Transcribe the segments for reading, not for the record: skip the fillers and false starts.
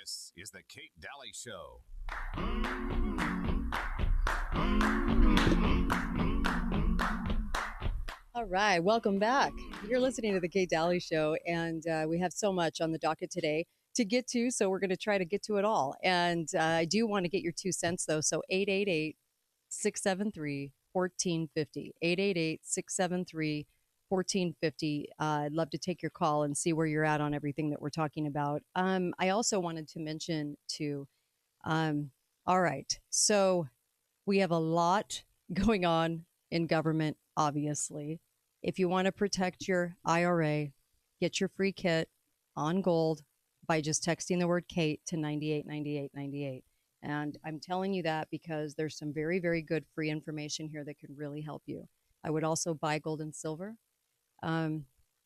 This is the Kate Daly Show. All right, welcome back. You're listening to the Kate Daly Show, and we have so much on the docket today to get to, so we're going to try to get to it all. And I do want to get your 2 cents, though, so 888-673-1450. 888-673-1450. I'd love to take your call and see where you're at on everything that we're talking about. I also wanted to mention, too, all right, so we have a lot going on in government, obviously. If you want to protect your IRA, get your free kit on gold by just texting the word Kate to 989898. And I'm telling you that because there's some very, very good free information here that could really help you. I would also buy gold and silver.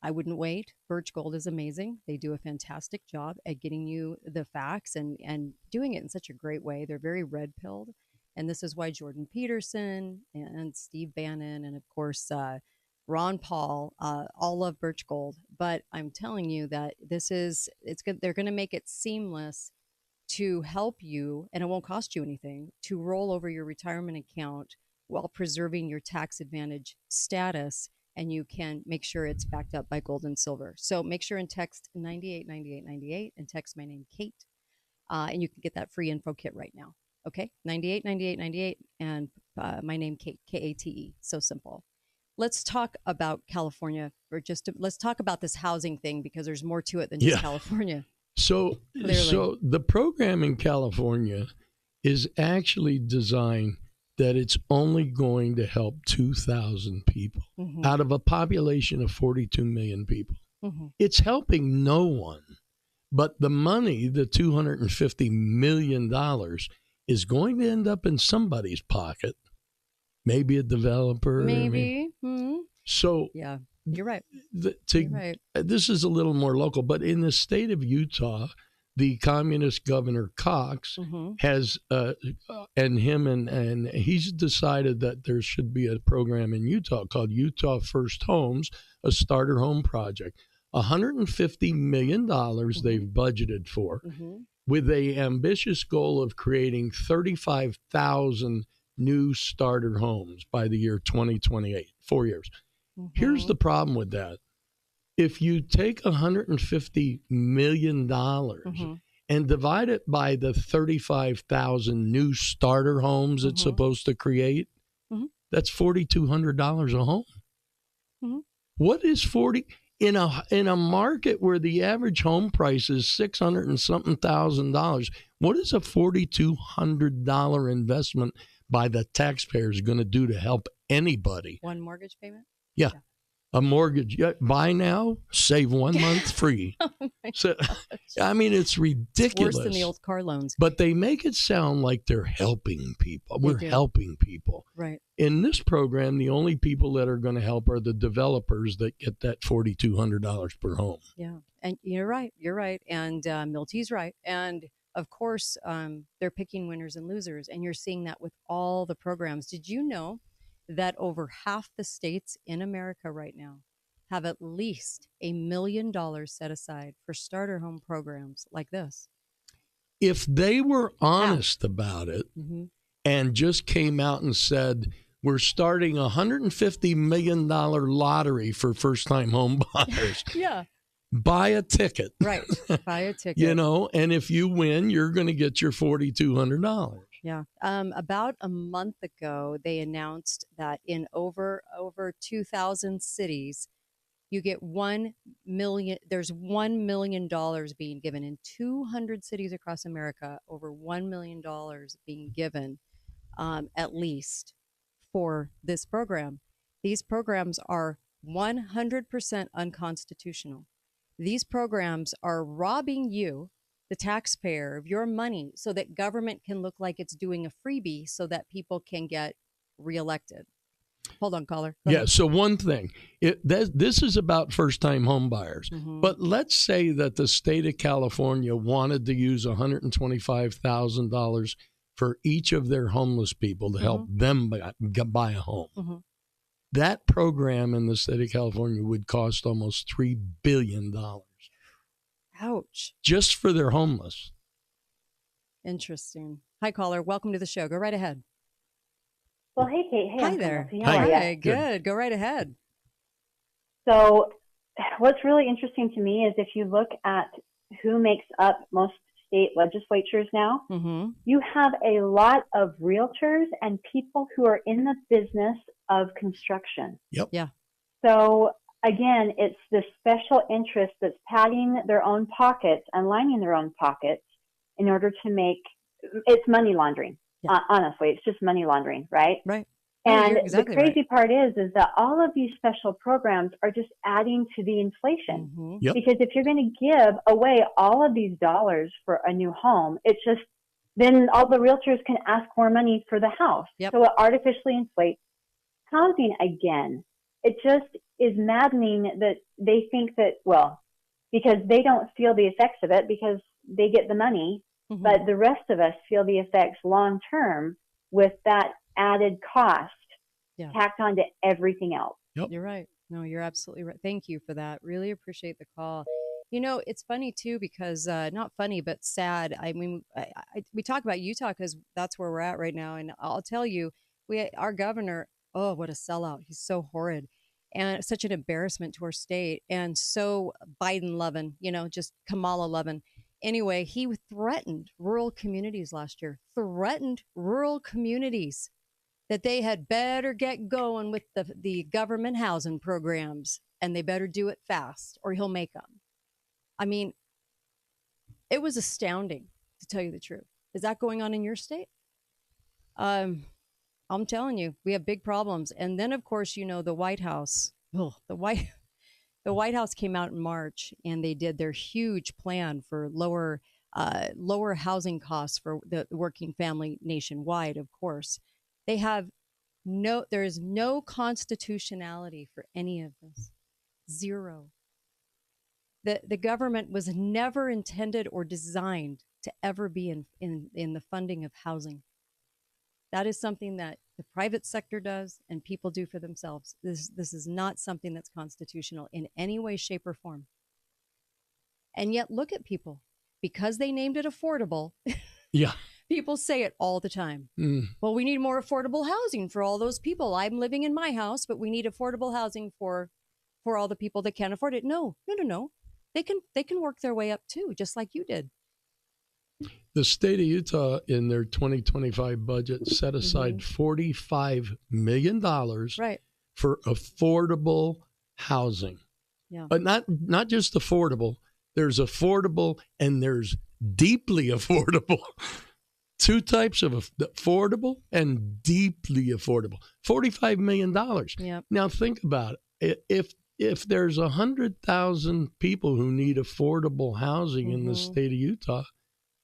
I wouldn't wait. Birch Gold is amazing. They do a fantastic job at getting you the facts and doing it in such a great way. They're very red-pilled. And this is why Jordan Peterson and Steve Bannon and, of course, Ron Paul all love Birch Gold. But I'm telling you that it's good. They're going to make it seamless to help you, and it won't cost you anything, to roll over your retirement account while preserving your tax advantage status. And you can make sure it's backed up by gold and silver. So make sure and text 989898 and text my name, Kate. And you can get that free info kit right now. Okay, 989898 and my name, Kate, Kate. So simple. Let's talk about California let's talk about this housing thing because there's more to it than just California. So the program in California is actually designed that it's only going to help 2,000 people out of a population of 42 million people. It's helping no one, but the money, the $250 million, is going to end up in somebody's pocket. Maybe a developer. Maybe. So yeah, you're right. You're right. This is a little more local, but in the state of Utah, the communist Governor Cox has, and he's decided that there should be a program in Utah called Utah First Homes, a starter home project. $150 million they've budgeted for, with a ambitious goal of creating 35,000 new starter homes by the year 2028, 4 years. Here's the problem with that. If you take $150 million and divide it by the 35,000 new starter homes it's supposed to create, that's $4,200 a home. What is 40 in a market where the average home price is $600 and something thousand? What is a $4,200 investment by the taxpayers going to do to help anybody? One mortgage payment? Yeah. A mortgage. Buy now, save 1 month free. Oh my so, I mean, it's ridiculous. It's worse than the old car loans. But they make it sound like they're helping people. We're helping people. Right. In this program, the only people that are going to help are the developers that get that $4,200 per home. Yeah. And you're right. You're right. And Milty's right. And of course, they're picking winners and losers. And you're seeing that with all the programs. Did you know that over half the states in America right now have at least $1 million set aside for starter home programs like this? If they were honest about it and just came out and said, we're starting a $150 million lottery for first-time home buyers. Buy a ticket. Right. Buy a ticket. And if you win, you're going to get your $4,200. Yeah. About a month ago, they announced that in over 2,000 cities, you get $1 million. There's $1 million being given in 200 cities across America. Over $1 million being given, at least, for this program. These programs are 100% unconstitutional. These programs are robbing you, the taxpayer, of your money so that government can look like it's doing a freebie so that people can get reelected. Hold on, caller. Go ahead. So one thing, this is about first-time home buyers. But let's say that the state of California wanted to use $125,000 for each of their homeless people to help them buy a home. That program in the state of California would cost almost $3 billion. Ouch. Just for their homeless. Interesting. Hi, caller. Welcome to the show. Go right ahead. Well, hey, Kate. Hey, Hi I'm there. Penelope. How are Hi. you? Good. Go right ahead. So what's really interesting to me is if you look at who makes up most state legislatures now, you have a lot of realtors and people who are in the business of construction. Yep. Yeah. So again, it's the special interest that's padding their own pockets and lining their own pockets in order to make it's money laundering. Yeah. Honestly, it's just money laundering, right? Right. And no, exactly the crazy right. part is that all of these special programs are just adding to the inflation. Yep. Because if you're going to give away all of these dollars for a new home, it's just then all the realtors can ask more money for the house. Yep. So it artificially inflates housing again. It just is maddening that they think that, well, because they don't feel the effects of it because they get the money, but the rest of us feel the effects long term with that added cost tacked onto everything else. Yep. You're right. No, you're absolutely right. Thank you for that. Really appreciate the call. You know, it's funny too because not funny but sad. I mean, we talk about Utah because that's where we're at right now, and I'll tell you, our governor. Oh, what a sellout! He's so horrid, and such an embarrassment to our state, and so Biden loving. You know, just Kamala loving. Anyway, he threatened rural communities last year. Threatened rural communities that they had better get going with the government housing programs, and they better do it fast, or he'll make them. I mean, it was astounding, to tell you the truth. Is that going on in your state? I'm telling you, we have big problems. And then, of course, you know, the White House. Oh, the White House came out in March, and they did their huge plan for lower housing costs for the working family nationwide. Of course, there is no constitutionality for any of this. Zero. The government was never intended or designed to ever be in the funding of housing. That is something that the private sector does and people do for themselves. This is not something that's constitutional in any way, shape, or form. And yet, look at people. Because they named it affordable, Yeah. people say it all the time. Well, we need more affordable housing for all those people. I'm living in my house, but we need affordable housing for all the people that can't afford it. No. They can work their way up too, just like you did. The state of Utah in their 2025 budget set aside $45 million for affordable housing. Yeah. But not just affordable. There's affordable and there's deeply affordable. Two types of affordable and deeply affordable. $45 million. Yep. Now think about it. If there's 100,000 people who need affordable housing in the state of Utah,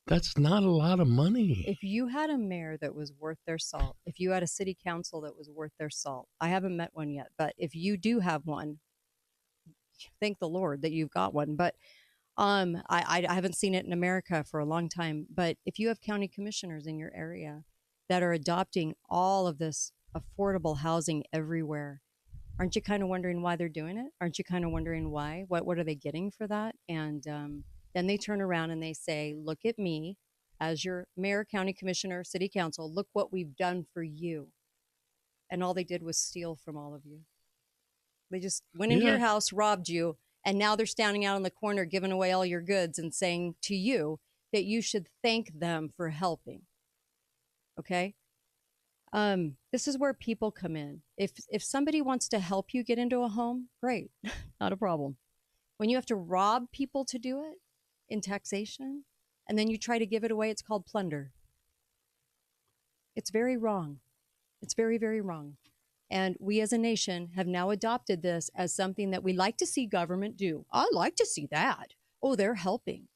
that's not a lot of money. If you had a mayor that was worth their salt, if you had a city council that was worth their salt, I haven't met one yet, but if you do have one, thank the Lord that you've got one. But I haven't seen it in America for a long time. But if you have county commissioners in your area that are adopting all of this affordable housing everywhere, aren't you kind of wondering why they're doing it? Aren't you kind of wondering why? What are they getting for that? And then they turn around and they say, look at me as your mayor, county commissioner, city council. Look what we've done for you. And all they did was steal from all of you. They just went into your house, robbed you, and now they're standing out on the corner giving away all your goods and saying to you that you should thank them for helping. Okay? This is where people come in. If somebody wants to help you get into a home, great, not a problem. When you have to rob people to do it in taxation, and then you try to give it away, it's called plunder. It's very wrong. It's very, very wrong. And we as a nation have now adopted this as something that we like to see government do. I like to see that. Oh, they're helping.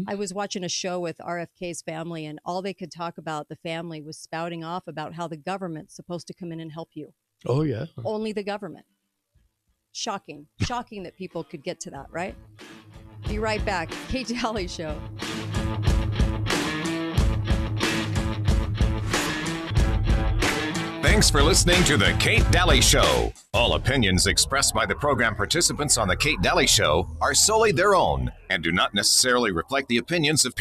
I was watching a show with RFK's family, and all they could talk about, the family, was spouting off about how the government's supposed to come in and help you. Oh, yeah. Only the government. Shocking. Shocking that people could get to that, right? Be right back. Kate Daly Show. Thanks for listening to The Kate Daly Show. All opinions expressed by the program participants on The Kate Daly Show are solely their own and do not necessarily reflect the opinions of